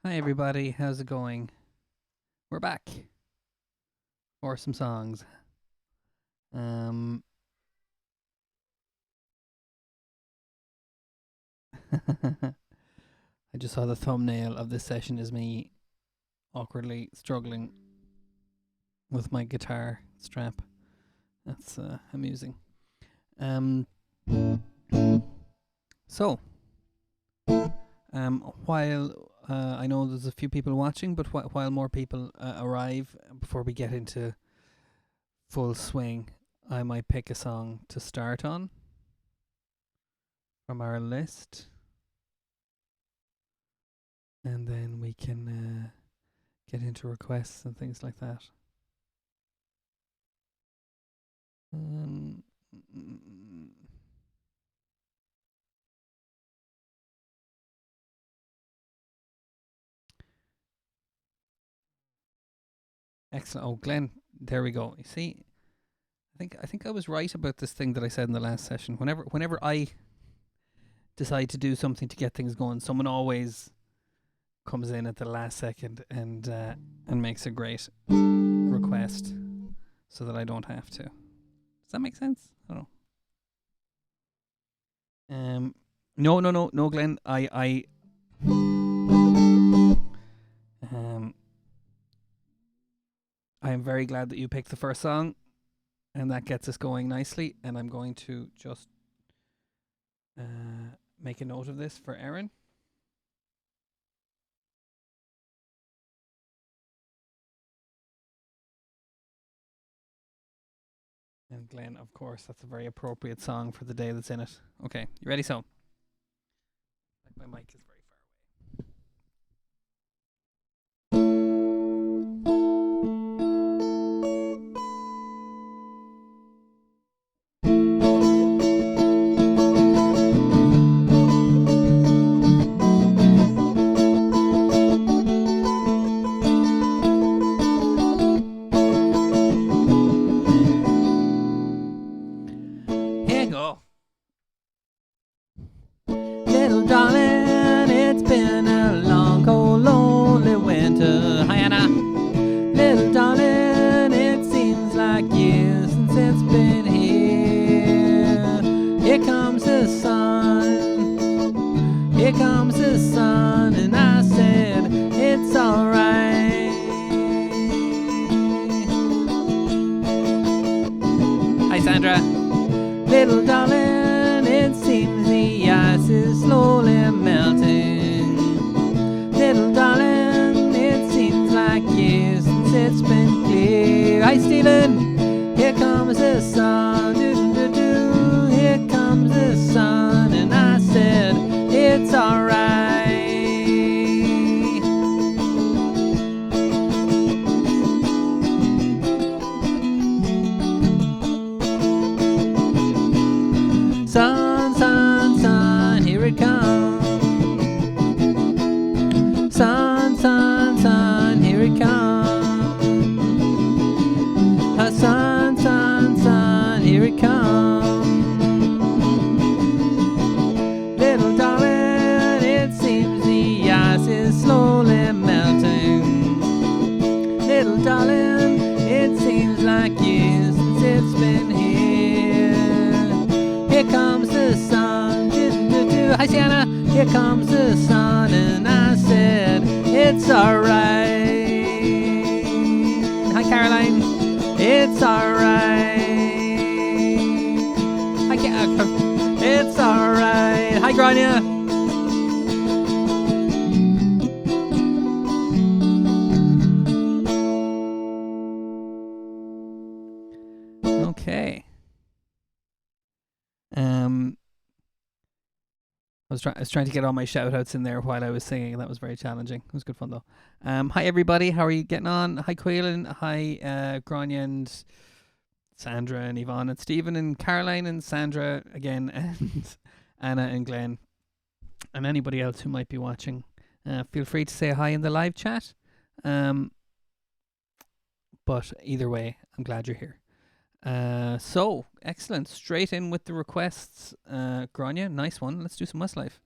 Hi everybody, how's it going? We're back for some songs. Um, I just saw the thumbnail of this session is me awkwardly struggling with my guitar strap. That's amusing. Um, so, while I know there's a few people watching, but while more people arrive before we get into full swing, I might pick a song to start on from our list, and then we can get into requests and things like that. Um, Excellent. Oh, Glenn, there we go. You see, I think I was right about this thing that I said in the last session. Whenever I decide to do something to get things going, someone always comes in at the last second and makes a great request, so that I don't have to. Does that make sense? I don't know. No, Glenn. Um, I am very glad that you picked the first song, and that gets us going nicely. And I'm going to just make a note of this for Erin. And Glenn, of course, that's a very appropriate song for the day that's in it. Okay, you ready? So, my mic is very far away. Here you go. Little darling, it's been a long, cold, lonely winter. Hi, Anna. Little darling, it seems like years since it's been here. Here comes the sun. Here comes the sun, and I said it's alright. Hi, Sandra. Little darling, it seems the ice is slowly melting. Little darling, it seems like years since it's been clear. Hi, Stephen. Here comes the sun. Do-do-do-do. Here comes the sun, and I said it's alright. Sun, sun, sun, here it comes. Sun, sun, sun, here it comes. Sun, sun, sun, here it comes. Little darling, it seems the ice is slowly melting. Little darling, it seems like years since it's been here. Here comes the sun. Do-do-do. Hi, Sienna. Here comes the sun, and I said it's alright. Hi, Caroline. It's alright. Hi, it's alright. Hi, Grania. Okay. I was trying to get all my shout outs in there while I was singing, and that was very challenging. It was good fun though. Hi everybody, how are you getting on? Hi Quaylen, hi Grania and Sandra and Yvonne and Stephen and Caroline and Sandra again and Anna and Glenn and anybody else who might be watching. Feel free to say hi in the live chat. But either way, I'm glad you're here. So excellent. Straight in with the requests. Grania, nice one. Let's do some Westlife.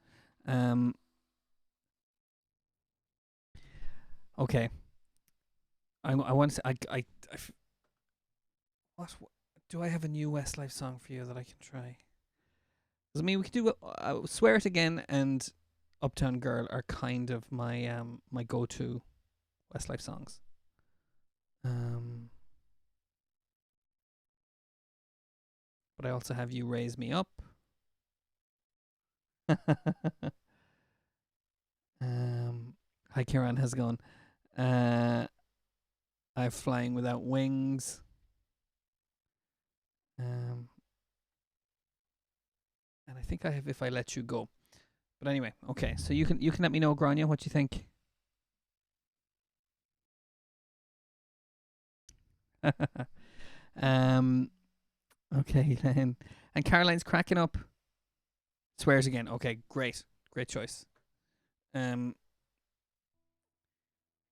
Okay. I want to say, what do I have a new Westlife song for you that I can try? 'Cause, I mean, we could do Swear It Again and Uptown Girl are kind of my go-to Westlife songs. But I also have You Raise Me Up. Hi Kieran, how's it going? I'm Flying Without Wings. And I think I have If I Let You Go. But anyway, okay. So you can let me know, Grania, what you think. Okay, then. And Caroline's cracking up. Swears again. Okay, great choice.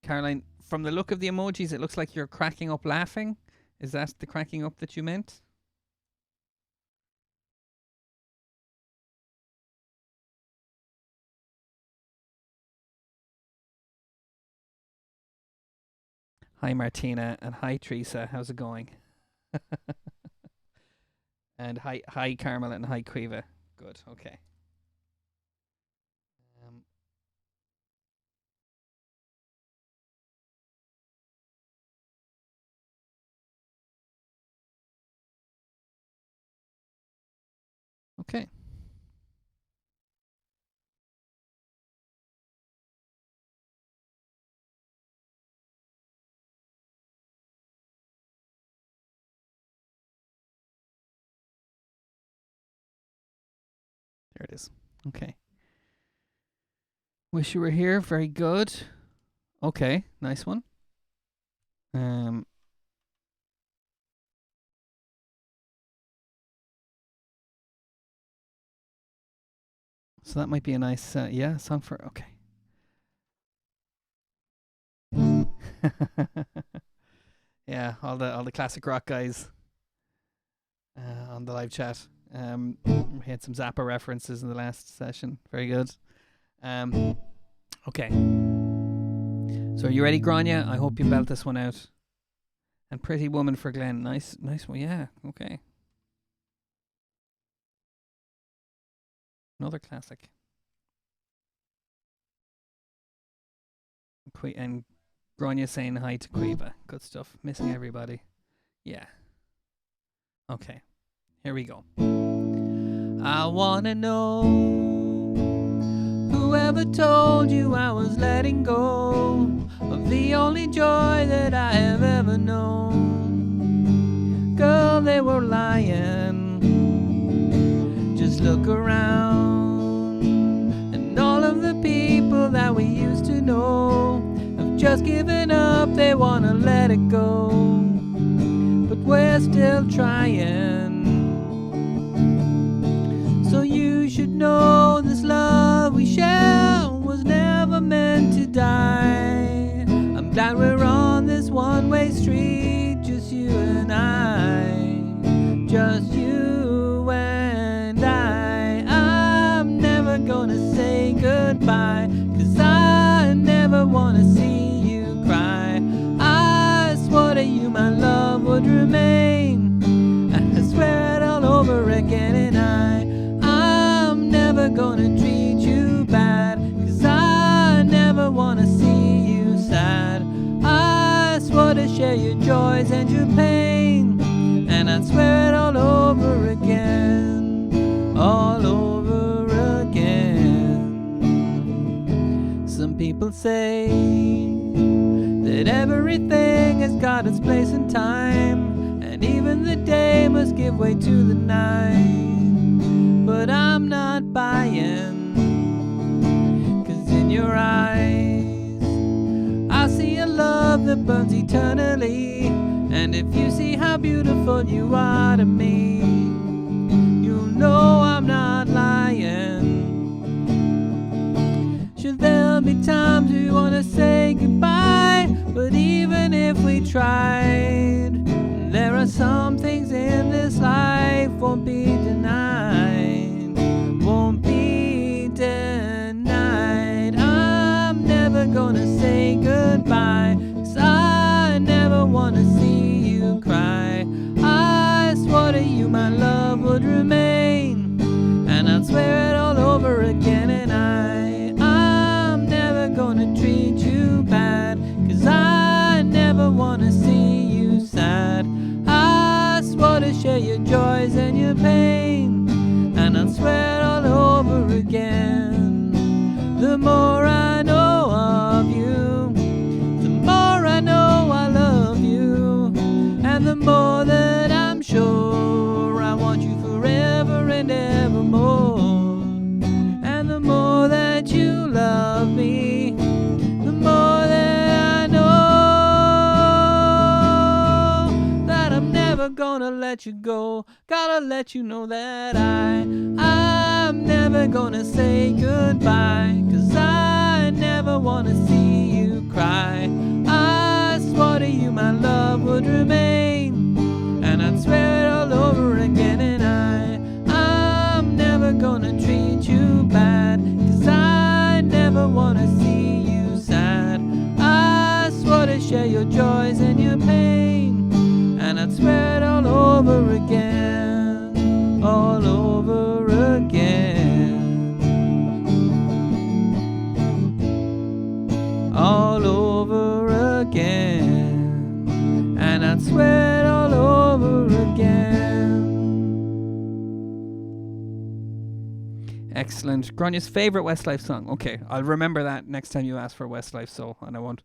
Caroline, from the look of the emojis, it looks like you're cracking up laughing. Is that the cracking up that you meant? Hi Martina and hi Teresa. How's it going? And hi Carmel and hi Quiva. Good. Okay. Okay. There it is. Okay. Wish you were here. Very good. Okay, nice one. So that might be a nice song for okay. Yeah, all the classic rock guys on the live chat. We had some Zappa references in the last session. Very good. Okay. So are you ready, Grania? I hope you belt this one out. And Pretty Woman for Glenn. Nice one. Yeah, okay. Another classic. And Grania saying hi to Quiva. Good stuff. Missing everybody. Yeah. Okay. Here we go. I wanna know whoever told you I was letting go of the only joy that I have ever known. Girl, they were lying. Just look around, and all of the people that we used to know have just given up. They wanna let it go, but we're still trying. So you should know this love we share was never meant to die. I'm glad we're on this one-way street, just you and I. Just you and I. I'm never gonna say goodbye, 'cause I never wanna see you cry. I swore to you my love would remain. I swear it all over again, and I'm never gonna treat you bad, 'cause I never wanna see you sad. I swore to share your joys and your pain, and I'd swear it all over again, all over again. Some people say that everything has got its place and time, and even the day must give way to the night. But I'm not buying, 'cause in your eyes I see a love that burns eternally. And if you see how beautiful you are to me, you'll know I'm not lying. Sure, there'll be times we wanna say goodbye, but even if we tried, there are some things in this life won't be denied, won't be denied. I'm never gonna say goodbye, never gonna let you go. Gotta let you know that I'm never gonna say goodbye, 'cause I never wanna see you cry. I swore to you my love would remain, and I'd swear it all over again. And I'm never gonna treat you bad, 'cause I never wanna see you sad. I swore to share your joys and your pain, and I'd swear it all over again, all over again, all over again, and I'd swear it all over again. Excellent. Granya's favourite Westlife song. Okay, I'll remember that next time you ask for Westlife Soul, and I won't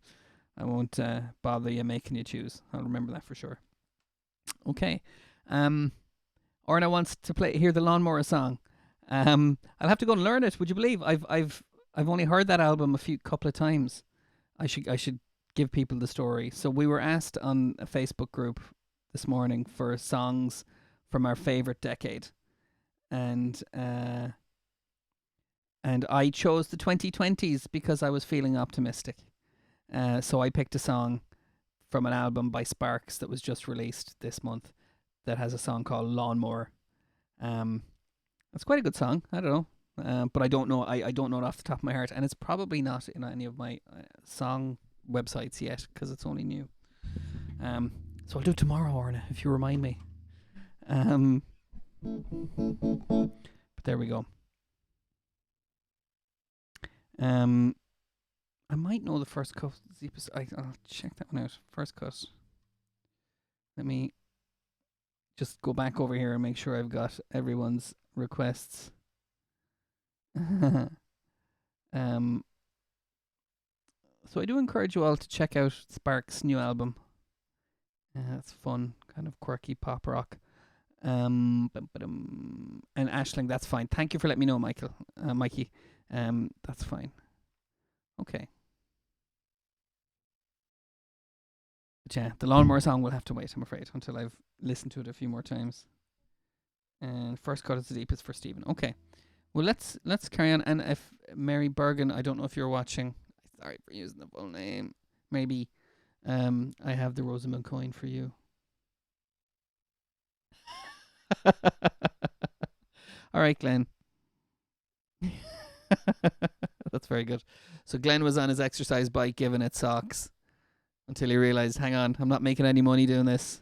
bother you making you choose. I'll remember that for sure. Okay. Orna wants to hear the Lawnmower song. I'll have to go and learn it. Would you believe I've only heard that album a couple of times. I should give people the story. So we were asked on a Facebook group this morning for songs from our favourite decade, and I chose the 2020s because I was feeling optimistic. So I picked a song from an album by Sparks that was just released this month that has a song called Lawnmower. It's quite a good song. I don't know, but I don't know. I don't know it off the top of my heart, and it's probably not in any of my song websites yet because it's only new. So I'll do it tomorrow, Orna, if you remind me. But there we go. I might know the first cut. I'll check that one out. First cut. Let me just go back over here and make sure I've got everyone's requests. So I do encourage you all to check out Sparks' new album. It's fun, kind of quirky pop rock. And Aisling, that's fine. Thank you for letting me know, Mikey. That's fine. Okay. But yeah, the Lawnmower song will have to wait, I'm afraid, until I've listened to it a few more times. And first cut is the deepest for Stephen. Okay. Well, let's carry on. And if Mary Bergen, I don't know if you're watching. Sorry for using the full name. Maybe I have the Rosamund coin for you. All right, Glenn. That's very good. So Glenn was on his exercise bike giving it socks until he realised, hang on, I'm not making any money doing this.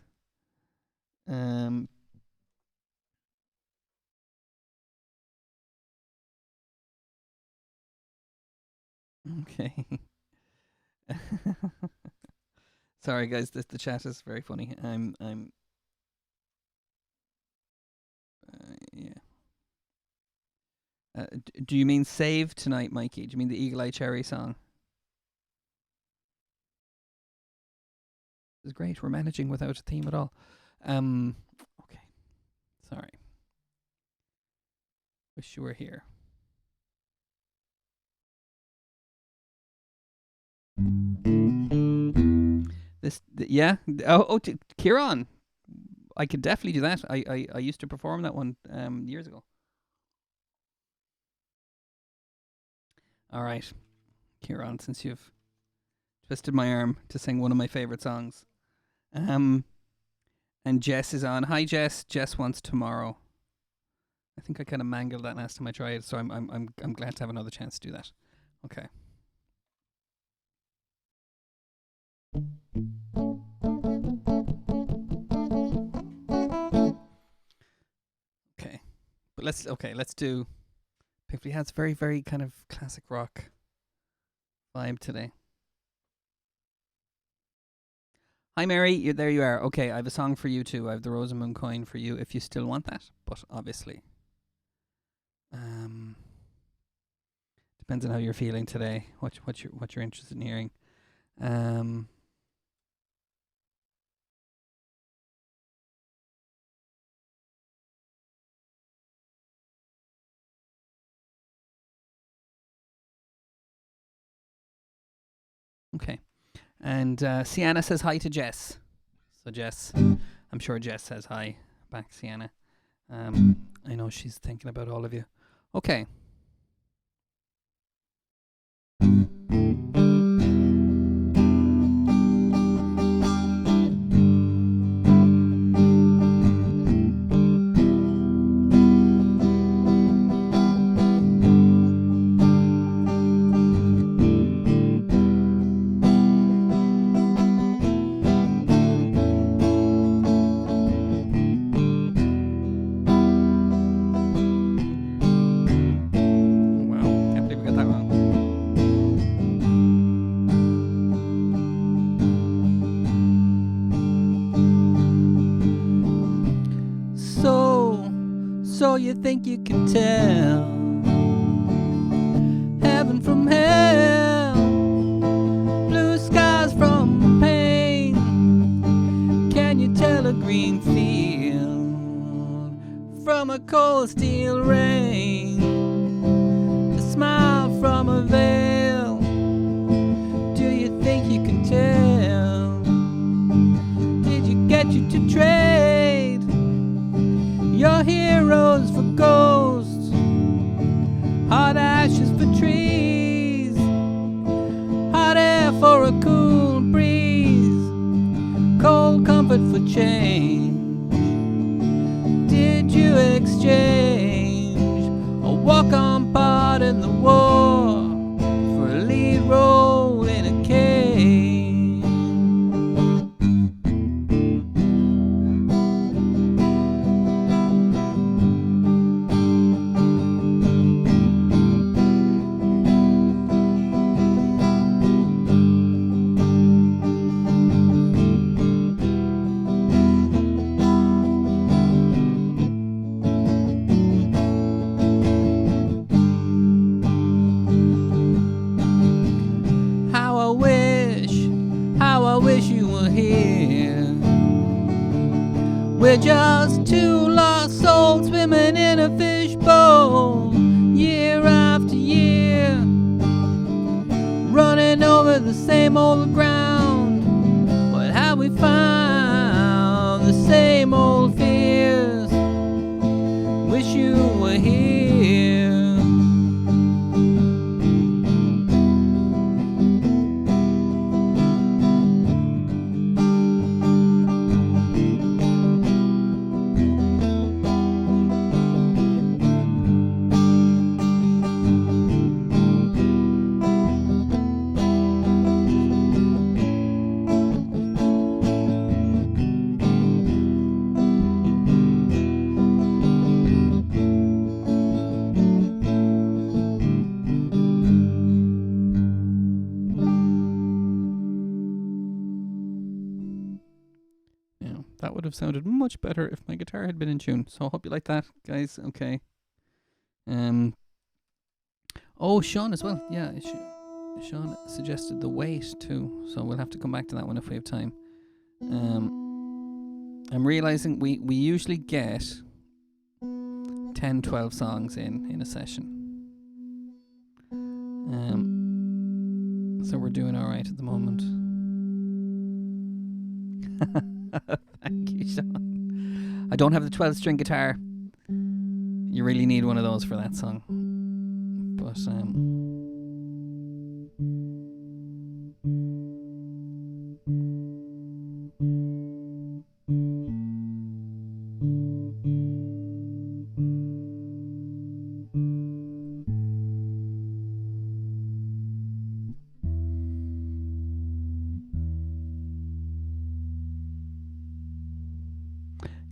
Okay. Sorry guys, the chat is very funny. Yeah. Do you mean Save Tonight, Mikey? Do you mean the Eagle Eye Cherry song? It's great. We're managing without a theme at all. Okay. Sorry. Wish you were here. Yeah. Kieran. I could definitely do that. I used to perform that one years ago. All right, Kieran, since you've twisted my arm to sing one of my favourite songs. And Jess is on. Hi, Jess. Jess wants Tomorrow. I think I kind of mangled that last time I tried, so I'm glad to have another chance to do that. Okay. Okay, but let's do. Piffly has very, very kind of classic rock vibe today. Hi, Mary. There you are. Okay, I have a song for you too. I have the Rosamund coin for you if you still want that. But obviously, depends on how you're feeling today. What you're interested in hearing. Okay. And Sienna says hi to Jess. So Jess, I'm sure Jess says hi back, Sienna. I know she's thinking about all of you. Okay. So you think you can tell heaven from hell, blue skies from pain? Can you tell a green field from a cold steel rain? A smile from a veil. Do you think you can tell? Did you get you to trade your heroes for ghosts, hot ashes for trees, hot air for a cool breeze, cold comfort for change? Did you exchange a walk-on part in the war for a lead role in a cage? How I wish you were here. We're just two lost souls swimming in a fishbowl, year after year, running over the same old ground. What have we found? The same old fears. Wish you were here. That would have sounded much better if my guitar had been in tune. So I hope you like that, guys. Okay. Oh, Sean as well. Yeah, Sean suggested The Wait too. So we'll have to come back to that one if we have time. I'm realizing we usually get 10, 12 songs in a session. So we're doing all right at the moment. Thank you, Sean. I don't have the 12-string guitar. You really need one of those for that song. But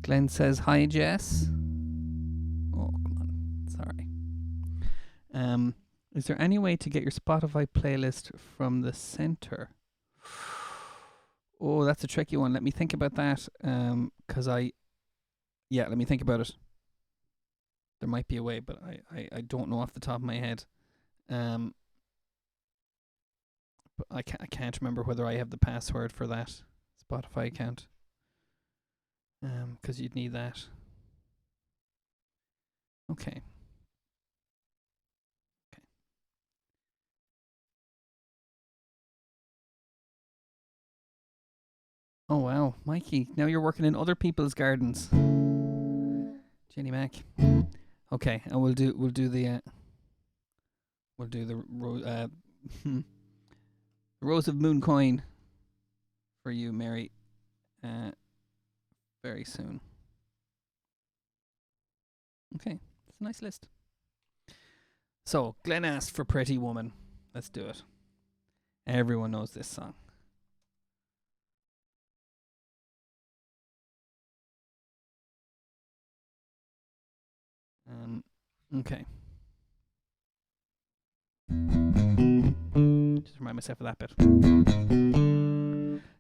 Glenn says, hi, Jess. Oh, come on. Sorry. Is there any way to get your Spotify playlist from the center? Oh, that's a tricky one. Let me think about that. Let me think about it. There might be a way, but I don't know off the top of my head. But I can't remember whether I have the password for that Spotify account. Because you'd need that. Okay. Oh wow, Mikey! Now you're working in other people's gardens. Jenny Mac. Okay, and we'll do the Rose of Moon coin for you, Mary, very soon. Okay, it's a nice list. So Glenn asked for Pretty Woman. Let's do it. Everyone knows this song. Okay. Just remind myself of that bit.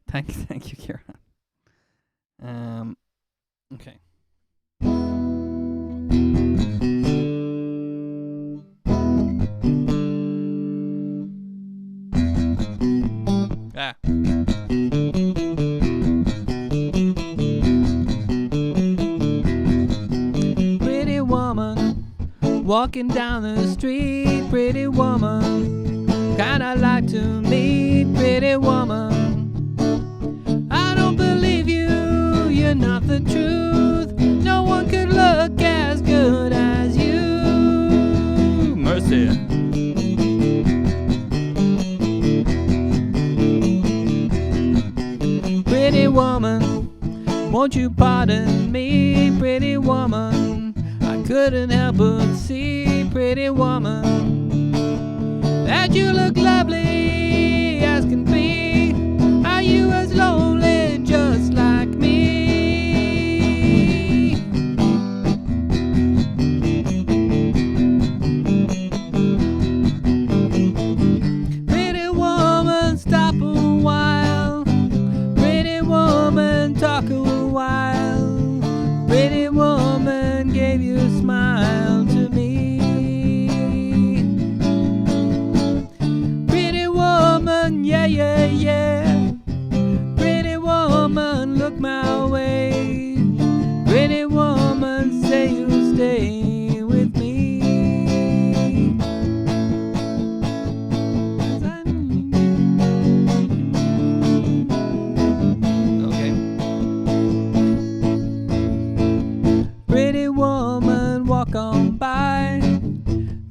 Thank you, Kira. Okay. Pretty woman, walking down the street. Pretty woman, kinda like to meet. Pretty woman, I don't believe you, you're not the truth. No one could look as good as you. Mercy. Pretty woman, won't you pardon me? Pretty woman, I couldn't help but see. Pretty woman, that you look lovely as can be. Are you as lonely just like me? Pretty woman, stop a while. Pretty woman, talk a while. Pretty woman, gave you a smile to me. Pretty woman, yeah, yeah, yeah. Pretty woman, look my way. Pretty woman, say you'll stay with me. Okay. Pretty woman, walk on by.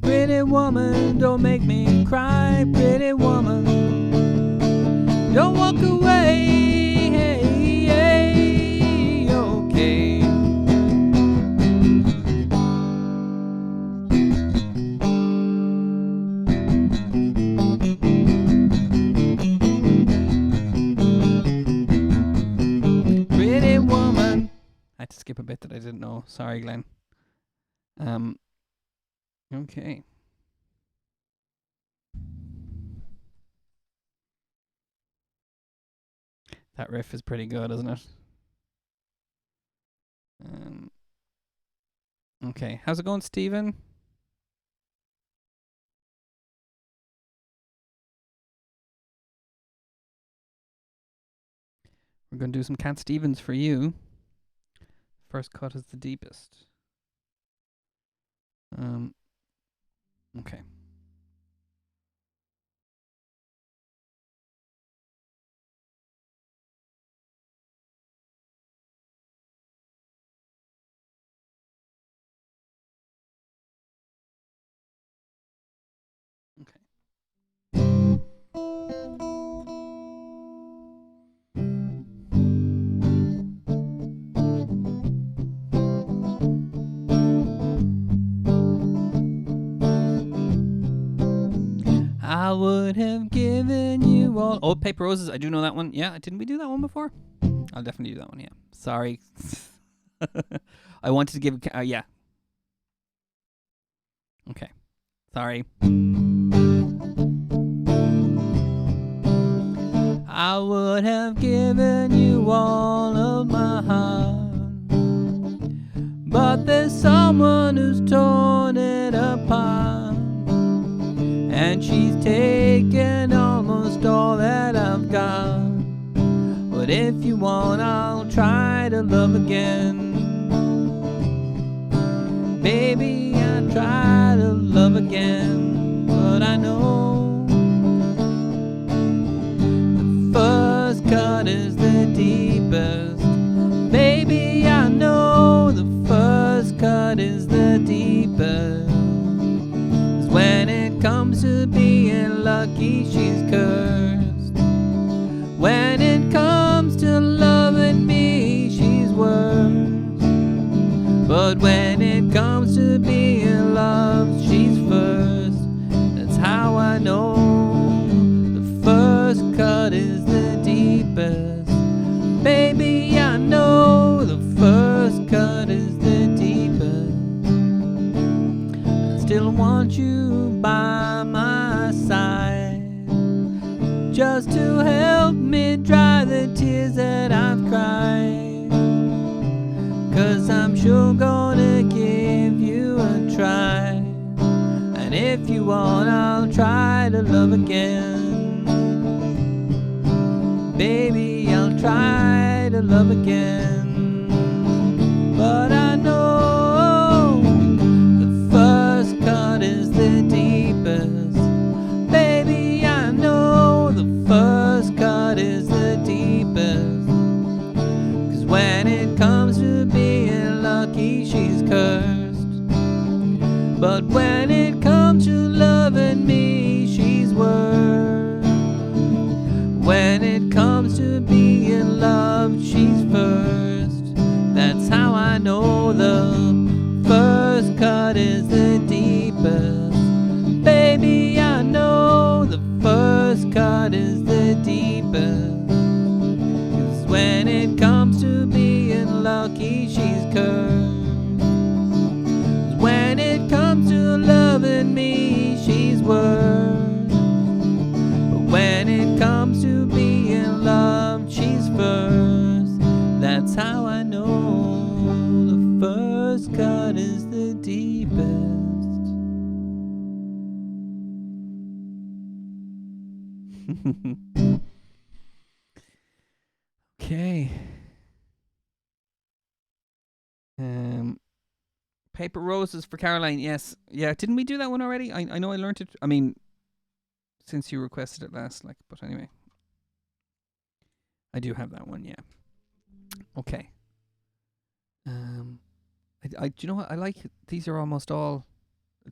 Pretty woman, don't make me cry. Pretty woman, don't walk away. Hey, hey, okay. Pretty woman. I had to skip a bit that I didn't know. Sorry, Glenn. Okay. That riff is pretty good, isn't it? Okay, how's it going, Stephen? We're going to do some Cat Stevens for you. First cut is the deepest. Okay. Okay. I would have given you all. Oh, Paper Roses. I do know that one. Yeah, didn't we do that one before? I'll definitely do that one. Yeah. Sorry. I wanted to give. Yeah. Okay. Sorry. I would have given you all of my heart, but there's someone who's torn it apart, and she's taken almost all that I've got. But if you want, I'll try to love again. Baby, I try to love again, but I know the first cut is the deep. comes to being lucky, she's cursed. When it comes to loving me, she's worse. But when it comes to being loved, she's first. That's how I know the first cut is the deepest. Baby, I know the first cut is the deepest. I still want you by my side, just to help me dry the tears that I've cried. 'Cause I'm sure gonna give you a try, and if you want, I'll try to love again. Baby, I'll try to love again. But I know the first cut is the deepest. Baby, I know the first cut is the deepest. 'Cause when it comes to being lucky, she's cursed. But when it comes to loving me, she's worse. When it comes to being loved, she's first. That's how I know the first cut is the deepest. Baby, I know the first cut is the deepest. 'Cause when it comes to being lucky, she's cursed. 'Cause when it comes to loving me, she's worse. When it comes to being loved, she's first. That's how I know the first cut is the deepest. Okay. Paper Roses for Caroline. Yes. Yeah, didn't we do that one already? I know I learned it. I mean, since you requested it last, but anyway. I do have that one, yeah. Okay. Do you know what? I like, these are almost all,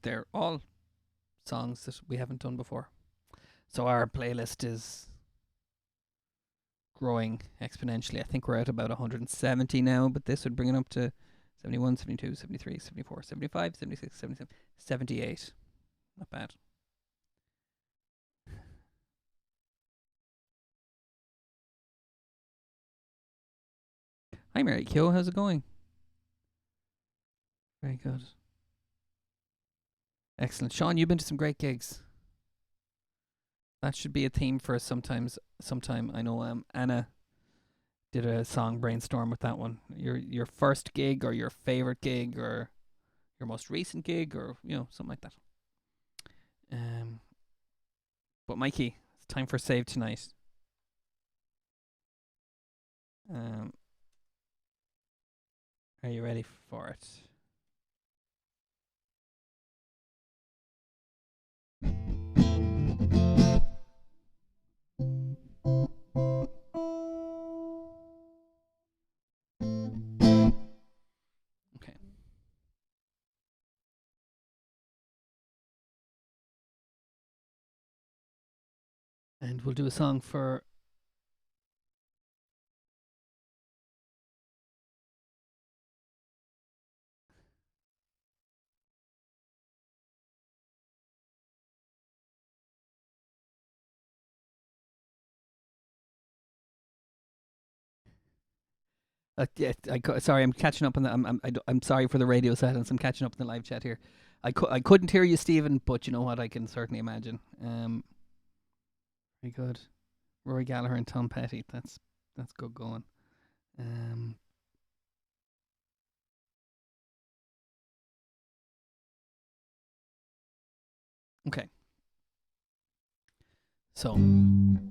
they're all songs that we haven't done before. So our playlist is growing exponentially. I think we're at about 170 now, but this would bring it up to 71, 72, 73, 74, 75, 76, 77, 78. Not bad. Hi, Mary Kyo. How's it going? Very good. Excellent. Sean, you've been to some great gigs. That should be a theme for us sometime. I know Anna did a song brainstorm with that one. Your first gig, or your favorite gig, or your most recent gig, or something like that. But Mikey, it's time for Save Tonight. Are you ready for it? Okay. And we'll do a song for sorry, I'm catching up on the. I'm sorry for the radio silence. I'm catching up in the live chat here. I couldn't hear you, Stephen, but you know what? I can certainly imagine. Very good. Rory Gallagher and Tom Petty. That's good going. Okay. So, you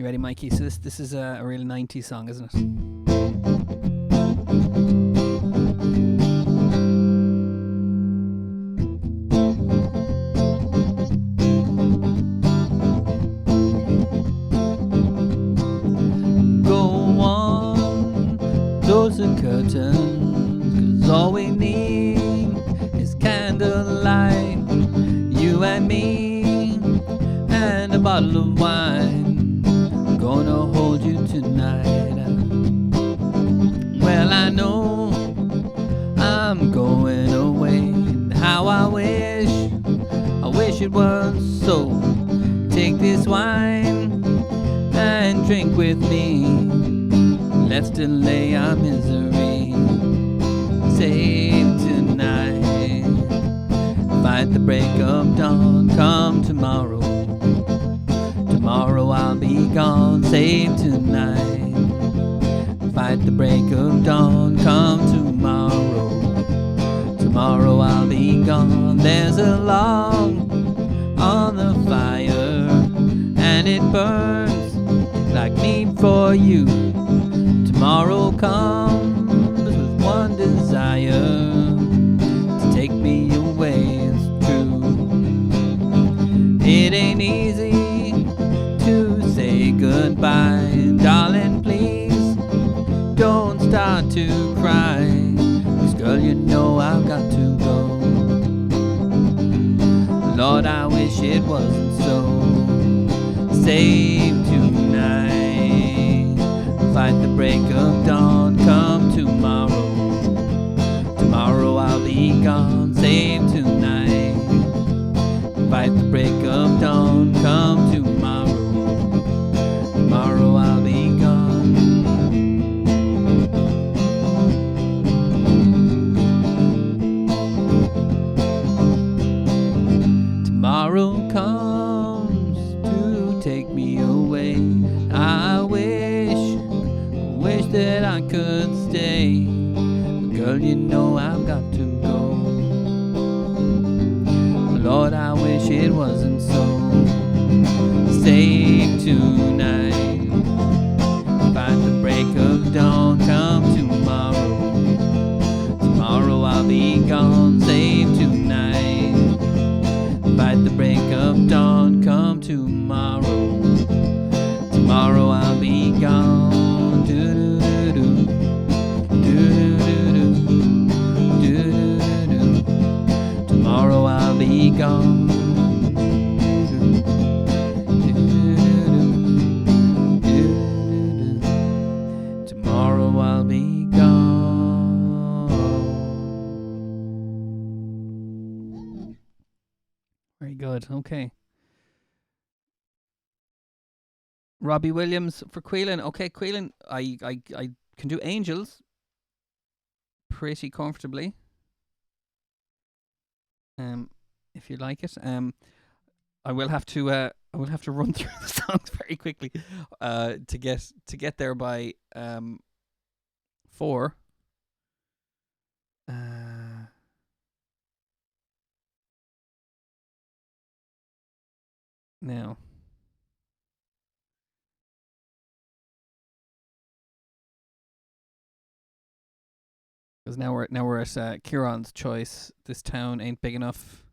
ready, Mikey? So this is a real 90s song, isn't it? Close the curtains, 'cause all we need is candlelight, you and me. bottle of wine. I'm gonna hold you tonight. Well, I know I'm going away, and how I wish it was so. Take this wine and drink with me. Let's delay our misery. Save tonight. Fight the break of dawn. Come tomorrow. Tomorrow I'll be gone. Save tonight. Fight the break of dawn. Come tomorrow. Tomorrow I'll be gone. There's a log on the fire, and it burns like meat for you. Tomorrow comes with one desire, to take me away. It's true. It ain't easy to say goodbye. Darling, please don't start to cry. 'Cause girl, you know I've got to go. Lord, I wish it wasn't so. Save tonight. Fight the break of dawn. Come tomorrow. Tomorrow I'll be gone. Save tonight. Fight the break of dawn. Come tomorrow. Tomorrow I'll be gone. Tomorrow comes to take me away. I wish that I could stay. But girl, you know I've got to go. Lord, I wish it wasn't so. Save tonight. Fight the break of dawn. Come tomorrow. Tomorrow I'll be gone. Save tonight. Fight the break of dawn. Come tomorrow. Tomorrow I'll be gone. Do-do-do-do. Do-do-do-do. Do-do-do-do. Tomorrow I'll be gone. Do-do-do-do. Tomorrow I'll be gone. Very good. Okay. Robbie Williams for Queelan. Okay, Queelan, I can do Angels pretty comfortably. If you like it. I will have to run through the songs very quickly to get there by 4. Now, because now we're at Kieran's choice. This town ain't big enough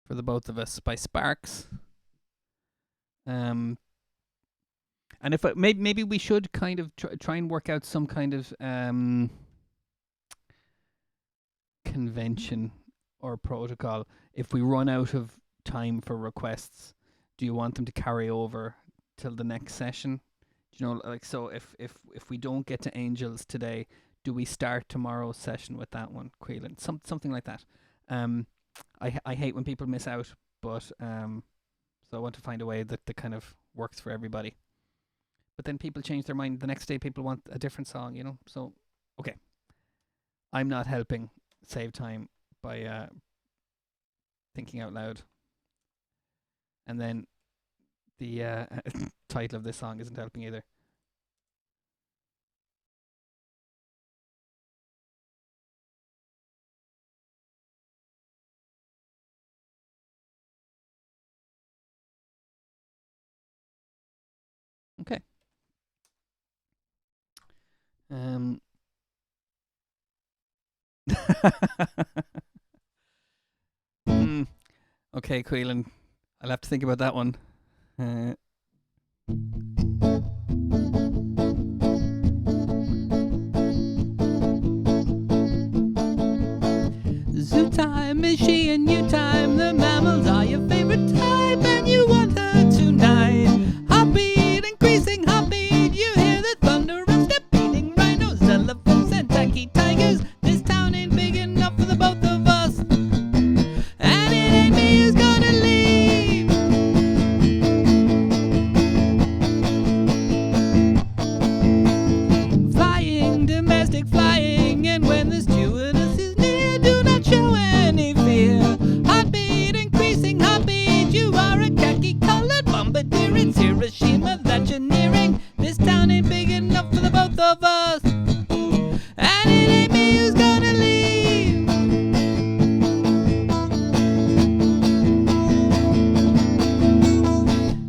for the both of us by Sparks. And if maybe we should kind of try and work out some kind of convention or protocol. If we run out of time for requests, do you want them to carry over till the next session? You know, like, so if we don't get to Angels today, do we start tomorrow's session with that one, Queelan? Something like that. I hate when people miss out, but so I want to find a way that kind of works for everybody. But then people change their mind. The next day people want a different song, you know? So, okay. I'm not helping save time by thinking out loud. And then the title of this song isn't helping either. Okay. Okay, Queelan. I'll have to think about that one. zoo time is she and you time. The mammals are your favorite type, and you want her tonight. Heartbeat, increasing heartbeat. You hear the thunder of step beating rhinos, elephants, and tacky tigers. This town ain't big enough for the both of us, and it ain't me who's gonna leave. Flying, domestic flying, and when the stewardess is near, do not show any fear. Heartbeat, increasing heartbeat. You are a khaki-colored bombardier. It's Hiroshima that you're nearing. This town ain't big enough for the both of us, and it ain't me who's gonna leave.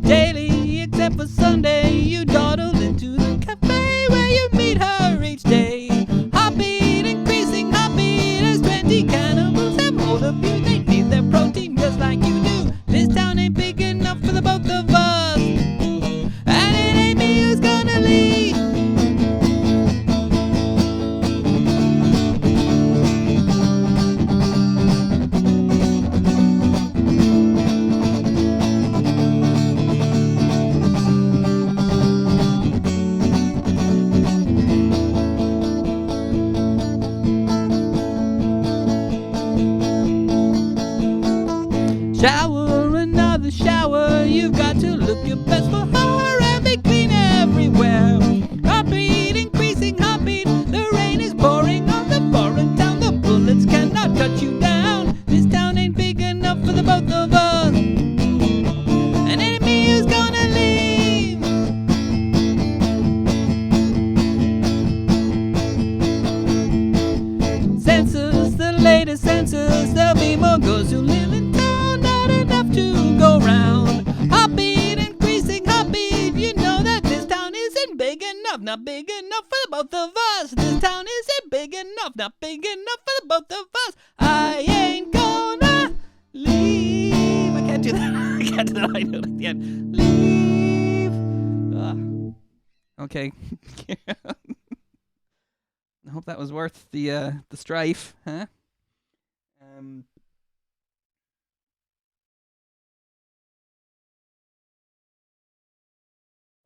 Daily, except for Sunday, you dawdle into the cafe where you meet her each day. Heartbeat, increasing heartbeat. As 20 cannibals have hold of you, they need their protein just like you do. This town ain't big enough for the both of us, and it ain't me who's gonna leave. Shower, another shower. You've got to look your best for her and be clean everywhere. Heartbeat, increasing heartbeat. The rain is pouring on the foreign town. The bullets cannot cut you down. This town ain't big enough for the both of us, and it ain't me who's gonna leave. Census, the latest census. There'll be more ghosts who live in town, not enough to go round. Heartbeat, increasing heartbeat. You know that this town isn't big enough, not big enough for the both of us. This town isn't big enough, not big enough for the both of us. I ain't gonna leave. I can't do that. I can't do that. I know it at the end. Leave. Okay. I hope that was worth the strife, huh?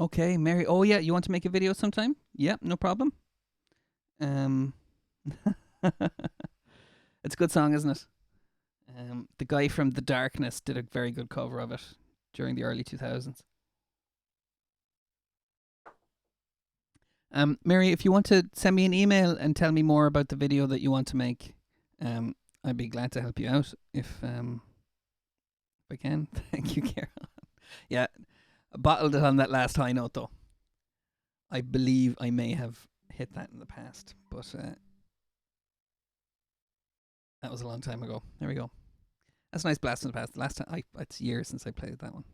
Okay, Mary. Oh yeah, you want to make a video sometime? Yeah, no problem. It's a good song, isn't it? The guy from The Darkness did a very good cover of it during the early 2000s. Mary, if you want to send me an email and tell me more about the video that you want to make, I'd be glad to help you out if I can. Thank you, Carol. Yeah, I bottled it on that last high note though. I believe I may have hit that in the past, but that was a long time ago. There we go. That's a nice blast in the past. The last time it's years since I played that one.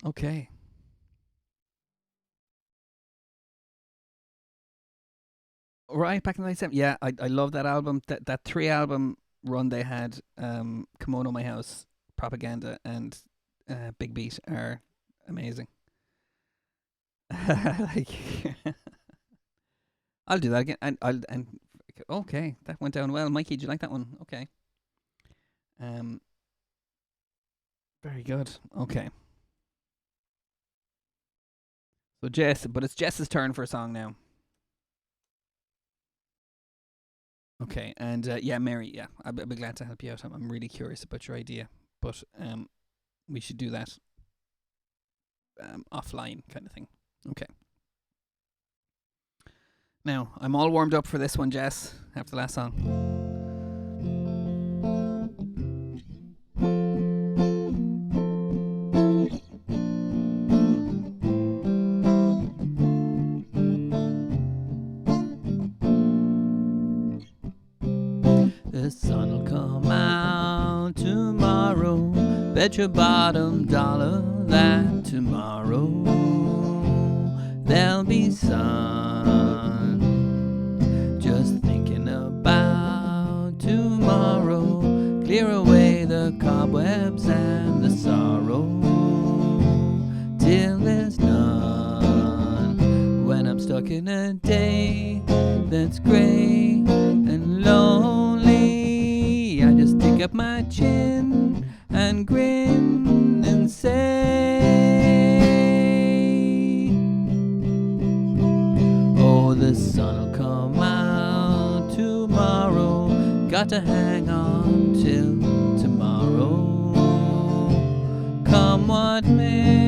Okay. Right, back in the 97. Yeah, I love that album. That 3-album run they had, Kimono My House, Propaganda, and Big Beat are amazing. Like, I'll do that again. And okay, that went down well. Mikey, did you like that one? Okay. Very good. Okay. So Jess, but it's Jess's turn for a song now. Okay, and yeah, Mary, yeah, I'd be glad to help you out. I'm really curious about your idea, but we should do that offline kind of thing. Okay. Now, I'm all warmed up for this one, Jess, after the last song. The sun'll come out tomorrow. Bet your bottom dollar that tomorrow there'll be sun. Just thinking about tomorrow. Clear away the cobwebs and the sorrow till there's none. When I'm stuck in a day that's grey and and lonely, I just stick up my chin and grin and say, oh, the sun'll come out tomorrow, got to hang on till tomorrow, come what may.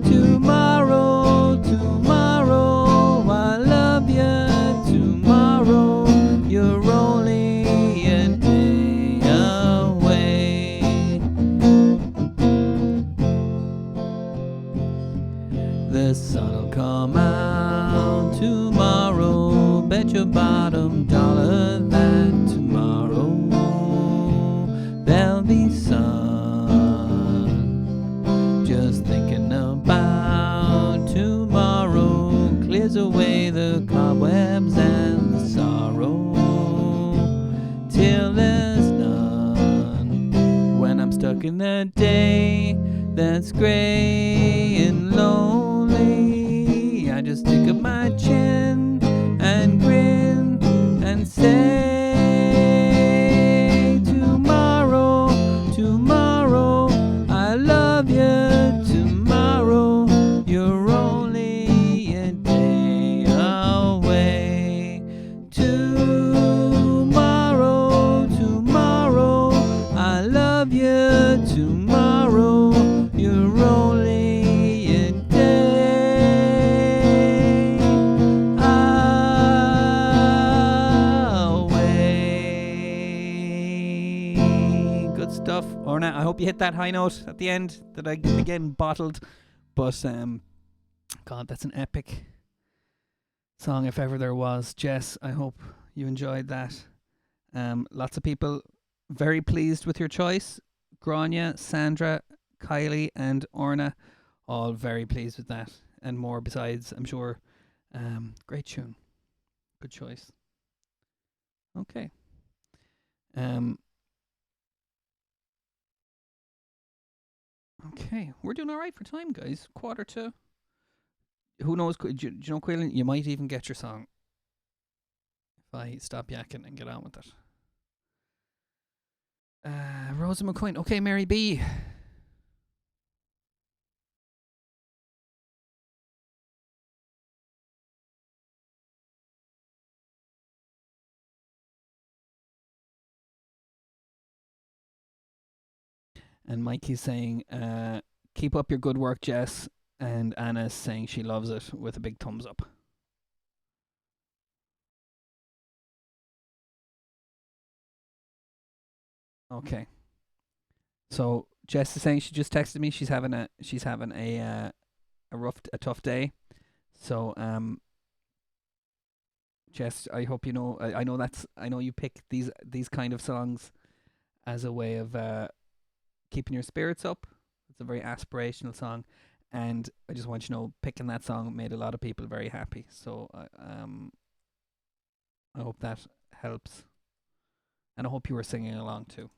Tomorrow, tomorrow, I love you. Tomorrow, you're only a day away. The sun'll come out tomorrow, bet your bottom dollar that tomorrow there'll be sun. Just thinking about tomorrow clears away the cobwebs and the sorrow till there's none. When I'm stuck in a day that's grey and lonely, I just stick up my chin and grin and say, tomorrow, tomorrow, I love you. Tomorrow, you're only a day away. Tomorrow, tomorrow, I love you. Tomorrow, you're only a day away. Good stuff, Orna. I hope you hit that high note at the end that I again bottled. But God, that's an epic song if ever there was. Jess, I hope you enjoyed that. Lots of people very pleased with your choice. Grania, Sandra, Kylie and Orna, all very pleased with that, and more besides, I'm sure. Great tune. Good choice. Okay. Okay, we're doing all right for time, guys. 1:45. Who knows? Do you know, Quillen, you might even get your song if I stop yakking and get on with it. Rosa McQueen. Okay, Mary B. And Mikey's saying, keep up your good work, Jess. And Anna's saying she loves it with a big thumbs up. Okay. So Jess is saying she just texted me. She's having a tough day. So Jess, I hope you know. I know you pick these kind of songs as a way of keeping your spirits up. It's a very aspirational song, and I just want you to know, picking that song made a lot of people very happy. So I hope that helps, and I hope you were singing along too.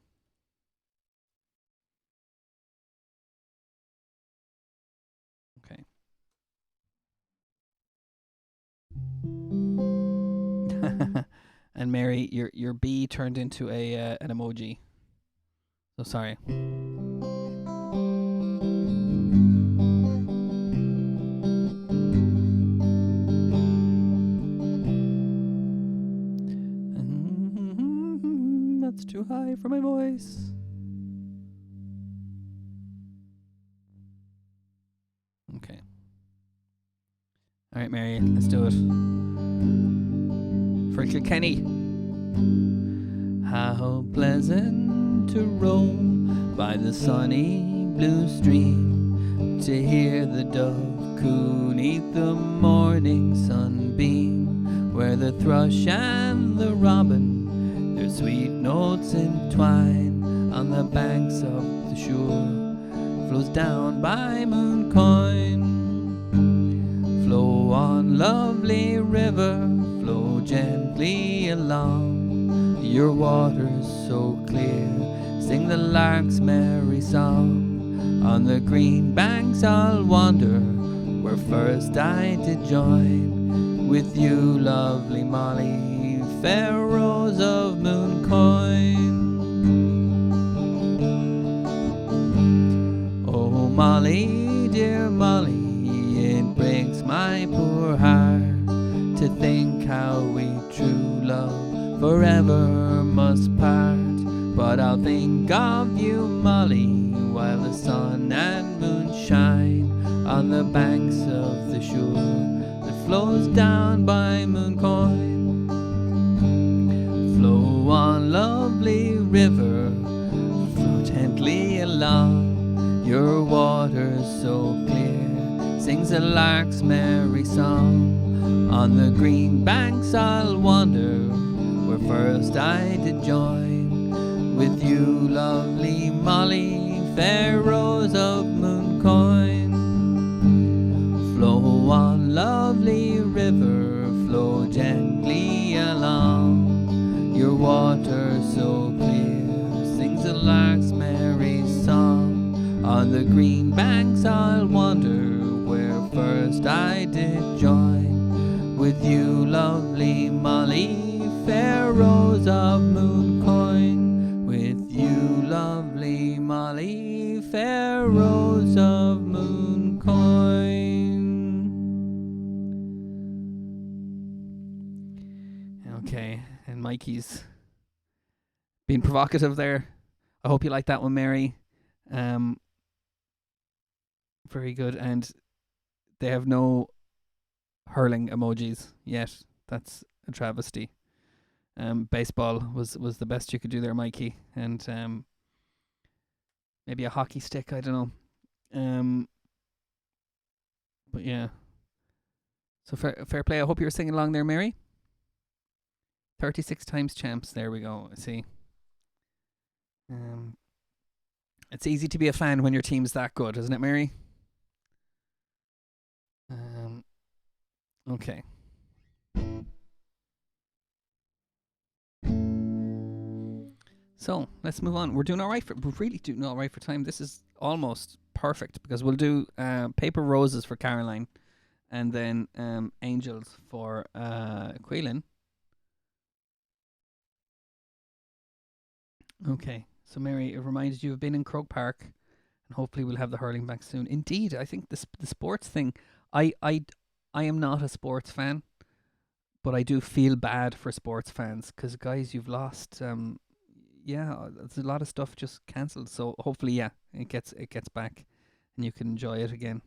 Okay. And Mary, your B turned into an emoji. So sorry. That's too high for my voice. Okay. All right, Mary, let's do it. For Kilkenny. How pleasant to roam by the sunny blue stream, to hear the dove coo 'neath the morning sunbeam, where the thrush and the robin their sweet notes entwine on the banks of the shore, flows down by Mooncoin. Flow on, lovely river, flow gently along, your water's so clear, sing the lark's merry song. On the green banks I'll wander, where first I did join with you, lovely Molly, fair rose of moon coin. Oh Molly, dear Molly, it breaks my poor heart to think how we true love forever must part. But I'll think of you, Molly, while the sun and moon shine on the banks of the shore that flows down by Mooncoin. Flow on, lovely river, flow gently along, your water's so clear, sings a lark's merry song. On the green banks I'll wander, where first I did join with you, lovely Molly, fair rose of Mooncoin. Flow on, lovely river, flow gently along, your water so clear, sings a lark's merry song. On the green banks I'll wander, where first I did join with you, lovely Molly, fair rose of Mooncoin. With you, lovely Molly, fair rose of Mooncoin. Okay, and Mikey's being provocative there. I hope you like that one, Mary. Very good. And they have no hurling emojis yet. That's a travesty. Baseball was the best you could do there, Mikey, and maybe a hockey stick. I don't know. But yeah. So fair play. I hope you were singing along there, Mary. 36 times champs. There we go. See. It's easy to be a fan when your team's that good, isn't it, Mary? Okay. So let's move on. We're really doing all right for time. This is almost perfect because we'll do Paper Roses for Caroline, and then Angels for Quaylen. Okay. So Mary, it reminded you of being in Croke Park, and hopefully we'll have the hurling back soon. Indeed, I think the sports thing. I am not a sports fan, but I do feel bad for sports fans because guys, you've lost. Yeah, there's a lot of stuff just cancelled. So hopefully, yeah, it gets back, and you can enjoy it again.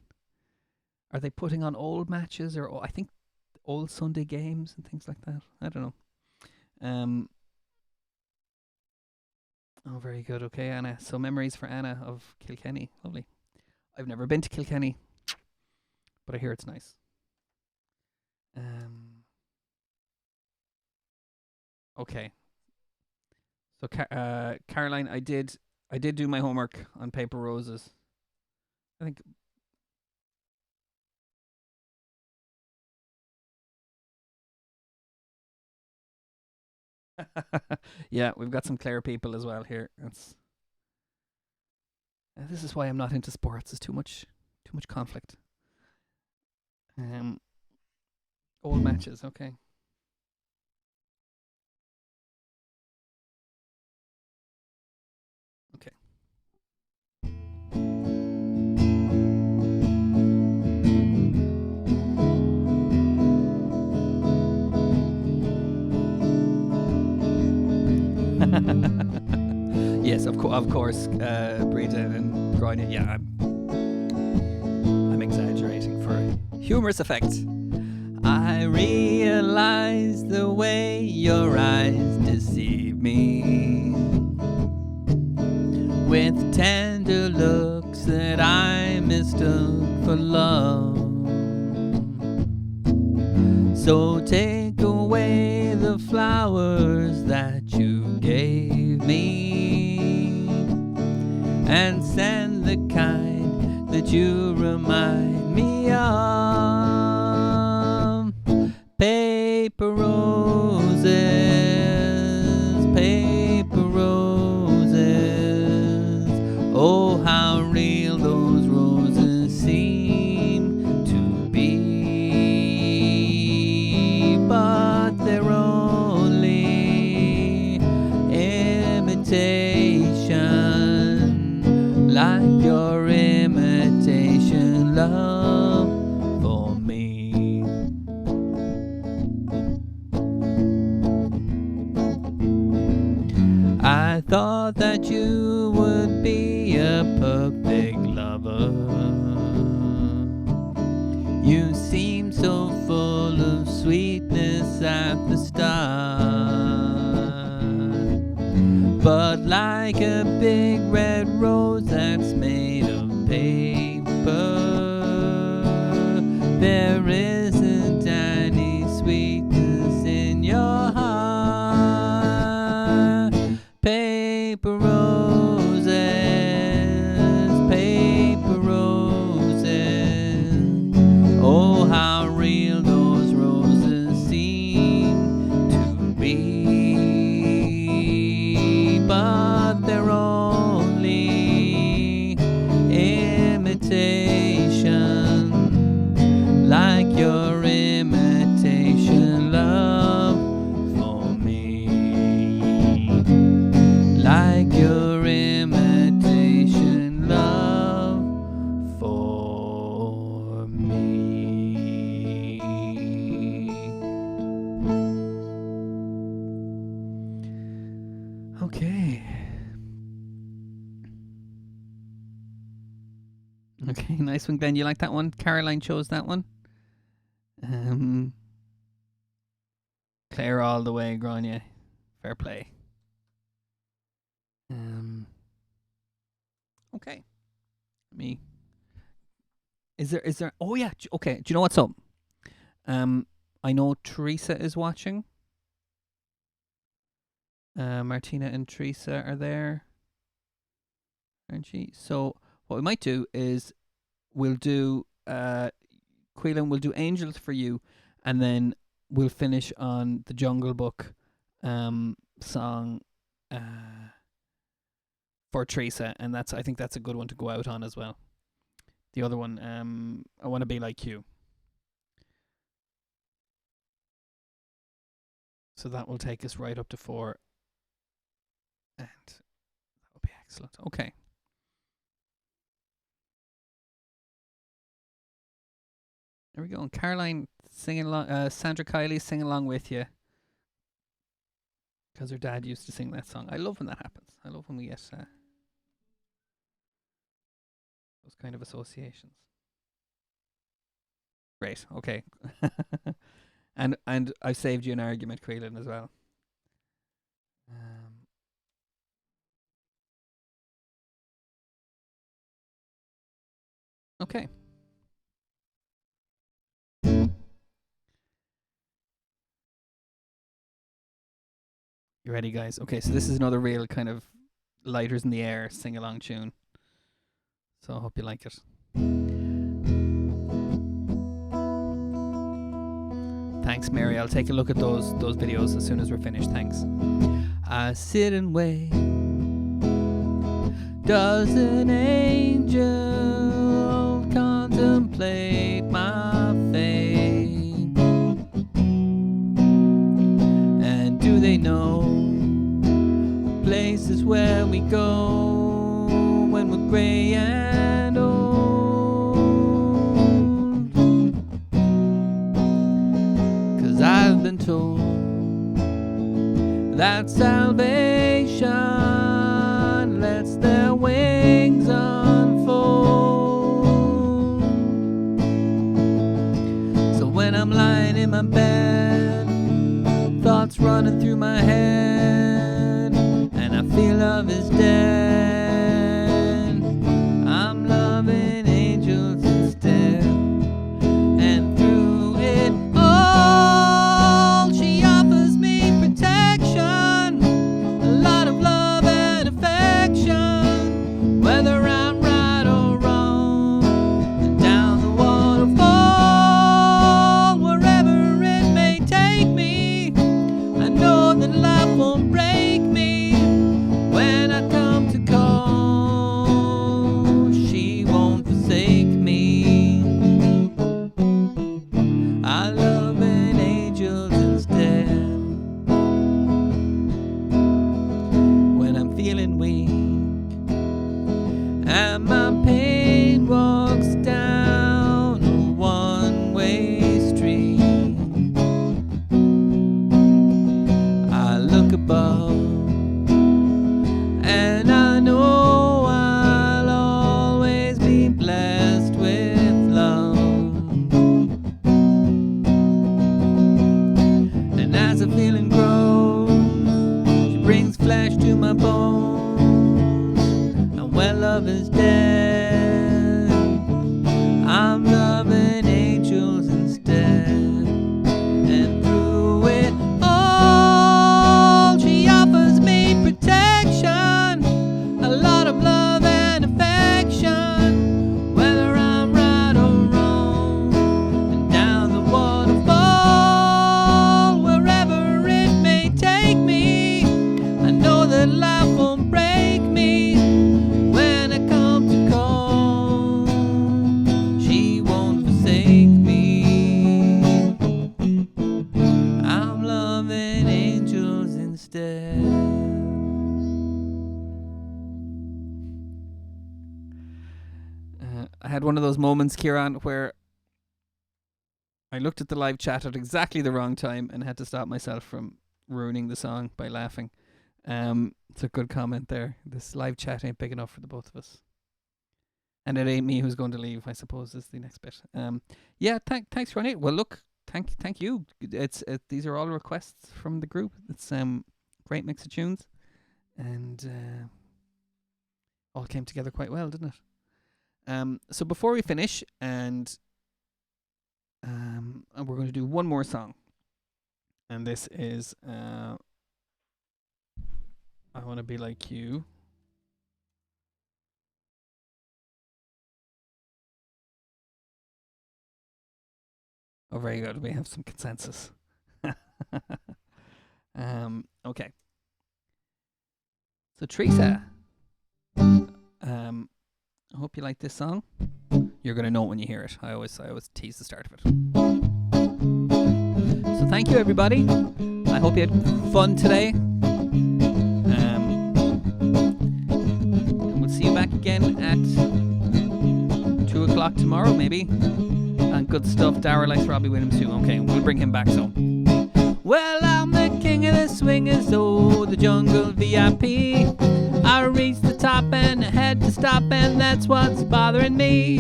Are they putting on old matches or I think old Sunday games and things like that? I don't know. Oh, very good. Okay, Anna. So memories for Anna of Kilkenny. Lovely. I've never been to Kilkenny, but I hear it's nice. Okay. So Caroline, I did do my homework on Paper Roses. I think. Yeah, we've got some Clare people as well here. This is why I'm not into sports. It's too much conflict. Old matches, okay. Okay. Yes, of course, Breda and Groine. Yeah, I'm exaggerating for humorous effect. I realize the way your eyes deceive me with tender looks that I mistook for love. So take away the flowers that you gave me and send the kind that you remind me of. Paper roses, paper roses. Oh, how real those roses seem to be. But I thought that you would be a perfect lover. You seem so full of sweetness at the start, but like a big red rose that's made of paper, there isn't any sweetness in your heart. Paper roses, paper roses. Oh, how real those roses seem to be, but they're only imitation, like your imitation love for me, like your imitation love for me. Okay. Okay, nice one, Glenn. You like that one? Caroline chose that one. Claire all the way, Grania. Fair play. Okay. Me. Is there? Oh yeah. Okay. Do you know what's up? I know Teresa is watching. Martina and Teresa are there, aren't she? So what we might do is we'll do Quillen will do Angels for You, and then we'll finish on the Jungle Book song for Teresa, and I think that's a good one to go out on as well. The other one, I Want to Be Like You. So that will take us right up to 4, and that will be excellent. Okay. There we go. And Caroline singing along, Sandra Kiley singing along with you, because her dad used to sing that song. I love when that happens. I love when we get those kind of associations. Great. Okay. and I've saved you an argument, Quillen, as well. Okay. You ready, guys? Okay, so this is another real kind of lighters in the air sing-along tune. So I hope you like it. Thanks, Mary. I'll take a look at those videos as soon as we're finished. Thanks. I sit and wait. Does an angel contemplate my fate? And do they know places where we go when we're grey and old? 'Cause I've been told that salvation lets their wings unfold. So when I'm lying in my bed, thoughts running through my head, and I feel love is dead, I'm loving angels instead. And through it all, she offers me protection, a lot of love and affection, whether I'm right or wrong. And down the waterfall, wherever it may take me, I know that love won't break me. When I come to call, she won't forsake me. I love an angel instead. When I'm feeling weak and my pain walks down a one-way street, I look above brings flesh to my bones. And when love is dead, I'm loving angels instead. And through it all, she offers me protection, a lot of love and affection, whether I'm right or wrong. And down the waterfall, wherever it may take me, I know that life won't break me when I come to call. She won't forsake me. I'm loving angels instead. I had one of those moments, Kieran, where I looked at the live chat at exactly the wrong time and had to stop myself from ruining the song by laughing. It's a good comment there. This live chat ain't big enough for the both of us. And it ain't me who's going to leave, I suppose, is the next bit. Yeah, thanks, Ronnie. Well, look, thank you. These are all requests from the group. It's great mix of tunes, and all came together quite well, didn't it? So before we finish, and we're going to do one more song, and this is I Want to Be Like You. Oh, very good. We have some consensus. Okay. So Teresa, I hope you like this song. You're gonna know it when you hear it. I always tease the start of it. So thank you, everybody. I hope you had fun today. And we'll see you back again at 2:00 tomorrow, maybe. And good stuff. Dara likes Robbie Williams too. Okay, we'll bring him back so. Well, I'm the king of the swingers, oh, the jungle VIP. I reached the top and I had to stop, and that's what's bothering me.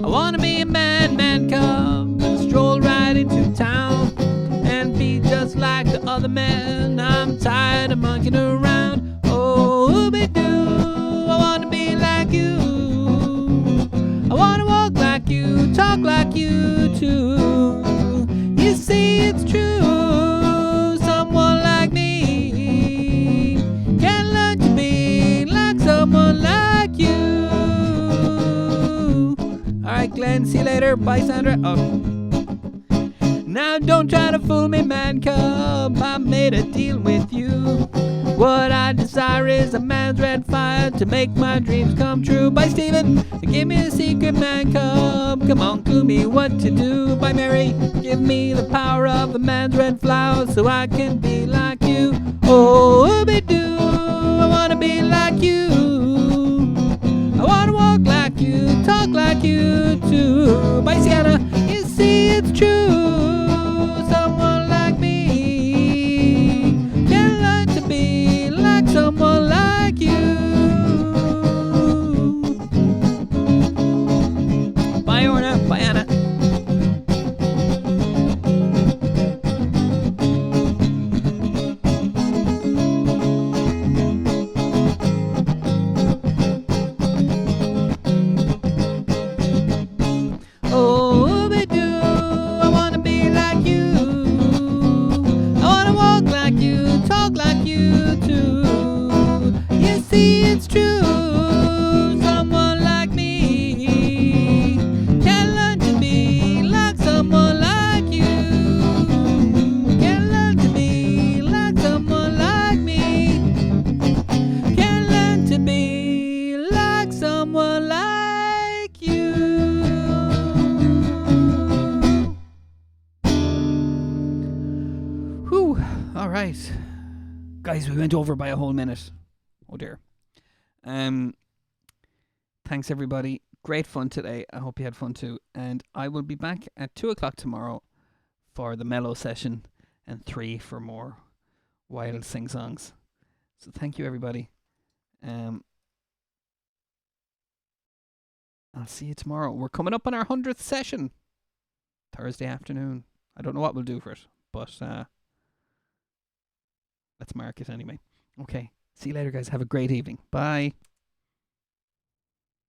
I wanna be a man cub, and stroll right into town, and be just like the other men. I'm tired of monkeying around. Oh, ooby-doo, I wanna be like you. I wanna walk like you, talk like you too. You see, it's true. Someone like me can learn to be like someone like you. Alright, Glenn, see you later. Bye, Sandra. Oh. Now don't try to fool me, man cub. I made a deal with you. What I desire is a man's red fire to make my dreams come true. Bye, Stephen. Give me a secret, man cub. Come on, clue me what to do. Bye, Mary. Give me the power of a man's red flower so I can be like you. Oh, ooby-doo, I wanna be like you. I wanna walk like you, talk like you too. Bye, Sienna. You see, it's true. Someone like me can learn to be like someone like you. Bye, Orna. Bye, Anna. Oh, ooby-doo, I wanna be like you. I wanna walk like you, talk like you too. You see, it's true. Someone like me can learn to be like someone like you. Can learn to be like someone like me. Can learn to be like someone like you. Whew. All right. Guys, we went over by a whole minute. Oh dear. Thanks everybody. Great fun today. I hope you had fun too. And I will be back at 2:00 tomorrow for the mellow session and 3 for more wild sing songs. So thank you everybody. I'll see you tomorrow. We're coming up on our 100th session. Thursday afternoon. I don't know what we'll do for it, but let's mark it anyway. Okay. See you later, guys. Have a great evening. Bye.